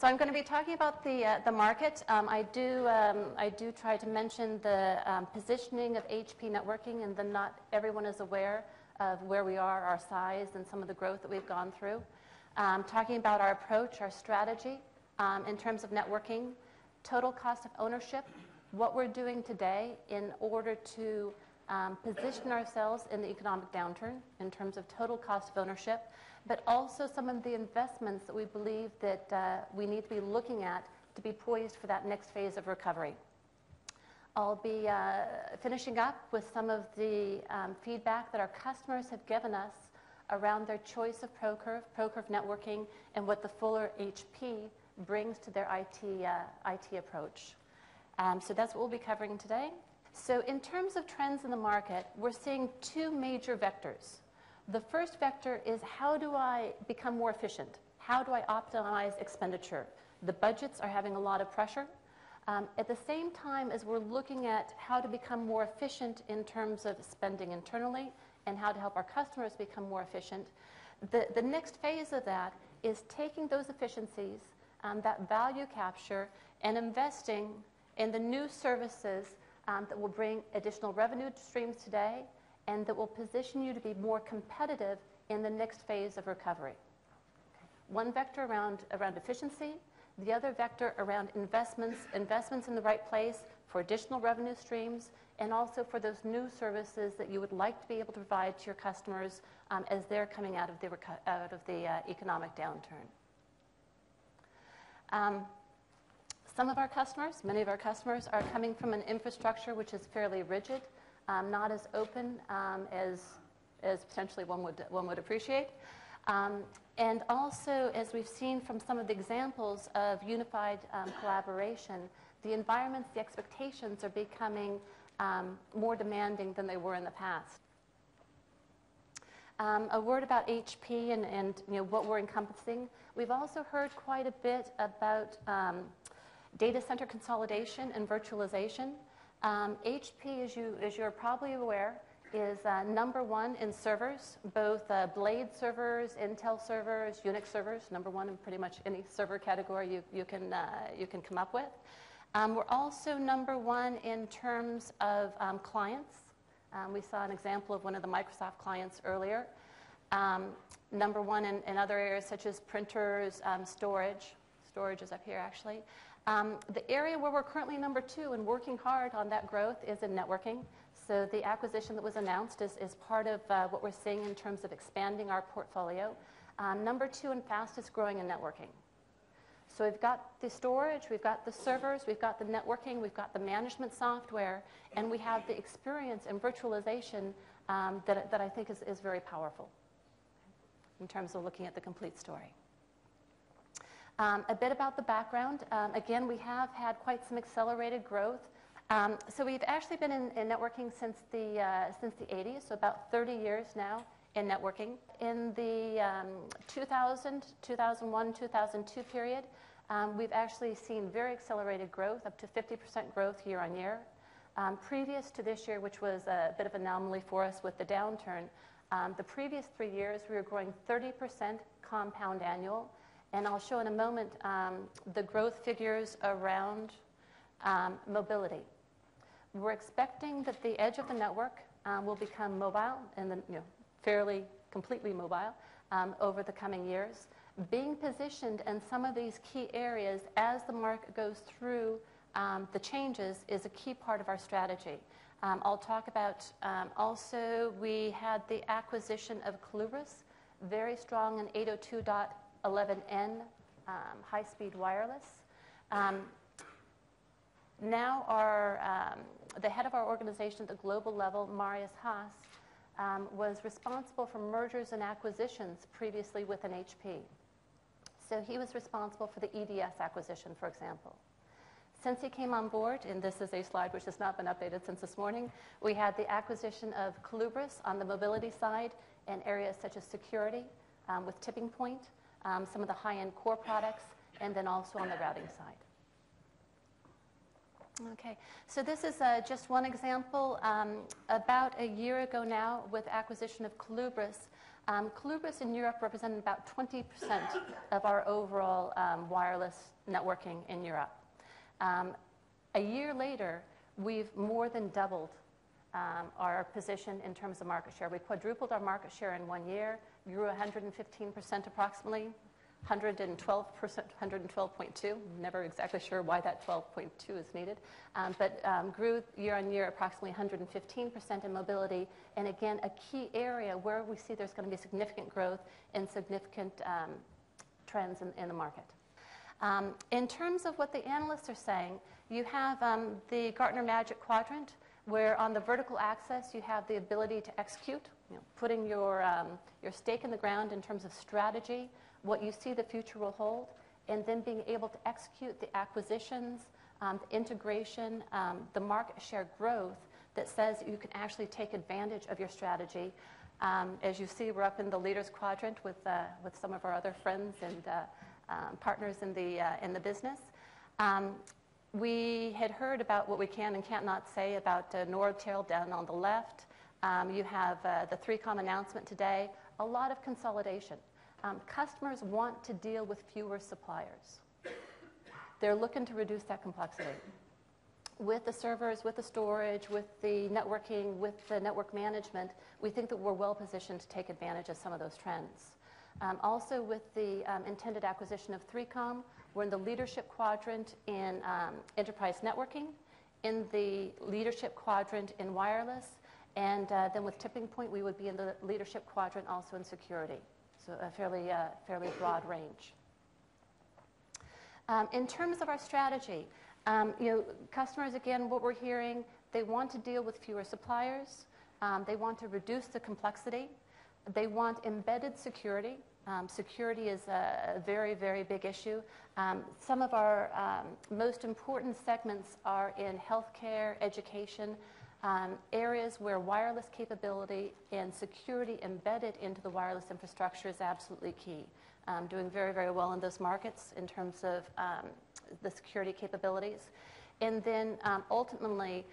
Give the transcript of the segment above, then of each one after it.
So I'm going to be talking about the market. I do try to mention the positioning of HP networking, and then not everyone is aware of where we are, our size, and some of the growth that we've gone through. Talking about our approach, our strategy in terms of networking, total cost of ownership, what we're doing today in order to position ourselves in the economic downturn in terms of total cost of ownership, but also some of the investments that we believe that we need to be looking at to be poised for that next phase of recovery. I'll be finishing up with some of the feedback that our customers have given us around their choice of ProCurve networking, and what the fuller HP brings to their IT approach. So that's what we'll be covering today. So in terms of trends in the market, we're seeing two major vectors. The first vector is, how do I become more efficient? How do I optimize expenditure? The budgets are having a lot of pressure. At the same time as we're looking at how to become more efficient in terms of spending internally and how to help our customers become more efficient, the next phase of that is taking those efficiencies, that value capture, and investing in the new services that will bring additional revenue streams today, and that will position you to be more competitive in the next phase of recovery. One vector around efficiency, the other vector around investments in the right place for additional revenue streams, and also for those new services that you would like to be able to provide to your customers as they're coming out of the economic downturn. Some of our customers, many of our customers, are coming from an infrastructure which is fairly rigid, not as open as potentially one would appreciate. And also, as we've seen from some of the examples of unified collaboration, the environments, the expectations are becoming more demanding than they were in the past. A word about HP and what we're encompassing. We've also heard quite a bit about data center consolidation and virtualization. HP, as you're probably aware, is number one in servers, both Blade servers, Intel servers, Unix servers, number one in pretty much any server category you can come up with. We're also number one in terms of clients. We saw an example of one of the Microsoft clients earlier. Number one in other areas such as printers, storage. Storage is up here, actually. The area where we're currently number two and working hard on that growth is in networking. So the acquisition that was announced is part of what we're seeing in terms of expanding our portfolio. Number two and fastest growing in networking. So we've got the storage, we've got the servers, we've got the networking, we've got the management software, and we have the experience in virtualization that I think is very powerful in terms of looking at the complete story. A bit about the background. Again, we have had quite some accelerated growth. So we've actually been in networking since the 80s, so about 30 years now in networking. In the 2000, 2001, 2002 period, we've actually seen very accelerated growth, up to 50% growth year on year. Previous to this year, which was a bit of an anomaly for us with the downturn, the previous 3 years we were growing 30% compound annual. And I'll show in a moment the growth figures around mobility. We're expecting that the edge of the network will become mobile, and then fairly completely mobile over the coming years. Being positioned in some of these key areas as the market goes through the changes is a key part of our strategy. I'll talk about also we had the acquisition of Colubris, very strong in 802.11n high-speed wireless. Now the head of our organization at the global level, Marius Haas, was responsible for mergers and acquisitions previously within HP. So he was responsible for the EDS acquisition, for example. Since he came on board, and this is a slide which has not been updated since this morning, we had the acquisition of Colubris on the mobility side in areas such as security with Tipping Point, some of the high-end core products, and then also on the routing side. Okay, so this is just one example. About a year ago now, with acquisition of Colubris, Colubris in Europe represented about 20% of our overall wireless networking in Europe. A year later, we've more than doubled our position in terms of market share. We quadrupled our market share in 1 year, grew 115% approximately, 112%, 112.2. Never exactly sure why that 12.2 is needed, but grew year on year approximately 115% in mobility. And again, a key area where we see there's going to be significant growth and significant trends in the market. In terms of what the analysts are saying, you have the Gartner Magic Quadrant, where on the vertical axis you have the ability to execute, putting your stake in the ground in terms of strategy, what you see the future will hold, and then being able to execute the acquisitions, the integration, the market share growth that says you can actually take advantage of your strategy. As you see, we're up in the leaders quadrant with some of our other friends and partners in the business. We had heard about what we can and can't not say about Nortel down on the left. You have the 3Com announcement today. A lot of consolidation. Customers want to deal with fewer suppliers. They're looking to reduce that complexity. With the servers, with the storage, with the networking, with the network management, we think that we're well positioned to take advantage of some of those trends. Also, with the intended acquisition of 3Com, we're in the leadership quadrant in enterprise networking, in the leadership quadrant in wireless, and then with Tipping Point, we would be in the leadership quadrant also in security. So a fairly broad range. In terms of our strategy, customers, again, what we're hearing, they want to deal with fewer suppliers. They want to reduce the complexity. They want embedded security. Security is a very, very big issue. Some of our most important segments are in healthcare, education, areas where wireless capability and security embedded into the wireless infrastructure is absolutely key. Doing very, very well in those markets in terms of the security capabilities. And then ultimately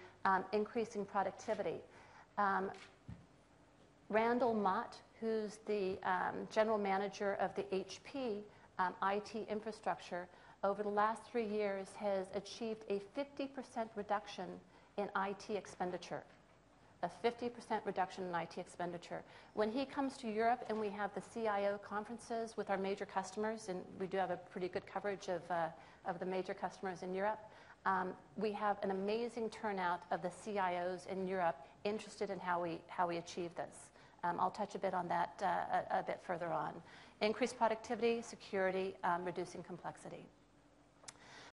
increasing productivity. Randall Mott, who's the general manager of the HP IT infrastructure, over the last 3 years has achieved a 50% reduction in IT expenditure. A 50% reduction in IT expenditure. When he comes to Europe and we have the CIO conferences with our major customers, and we do have a pretty good coverage of the major customers in Europe, we have an amazing turnout of the CIOs in Europe interested in how we achieve this. I'll touch a bit on that a bit further on. Increased productivity, security, reducing complexity.